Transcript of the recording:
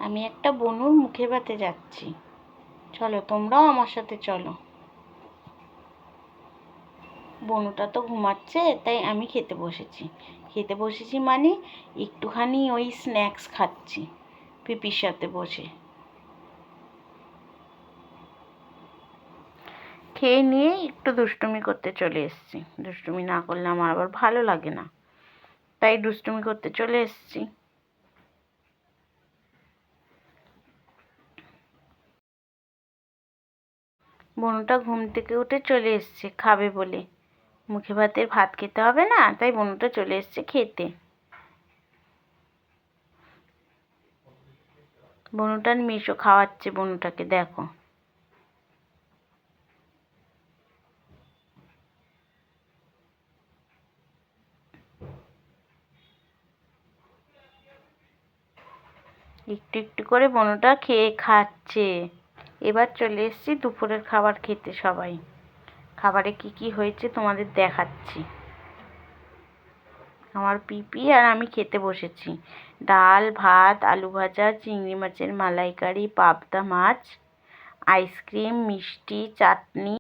আমি একটা বনুর মুখে ভাতে যাচ্ছি, চলো তোমরাও আমার সাথে চলো। বনুটা তো ঘুমাচ্ছে, তাই আমি খেতে বসেছি মানে একটুখানি ওই স্ন্যাক্স খাচ্ছি পিপির সাথে বসে। খেয়ে নিয়ে একটু দুষ্টুমি করতে চলে এসেছি, দুষ্টুমি না করলে আমার আবার ভালো লাগে না, তাই দুষ্টুমি করতে চলে এসেছি। বনুটা ঘুম থেকে উঠে চলে এসছে খাবে বলে, মুখে ভাতের ভাত খেতে হবে না, তাই বনুটা চলে এসছে খেতে। বনুটার মিশো খাওয়াচ্ছে বনুটাকে, দেখো। একটু একটু করে বনুটা খেয়ে খাচ্ছে। এবার চলে এসেছি দুপুরের খাবার খেতে সবাই। খাবারে কি কি হয়েছে তোমাদের দেখাচ্ছি। আমার পিপি আর আমি খেতে বসেছি। ডাল, ভাত, আলু ভাজা, চিংড়ি মাছের মালাইকারি, পাবদা মাছ, আইসক্রিম, মিষ্টি, চাটনি।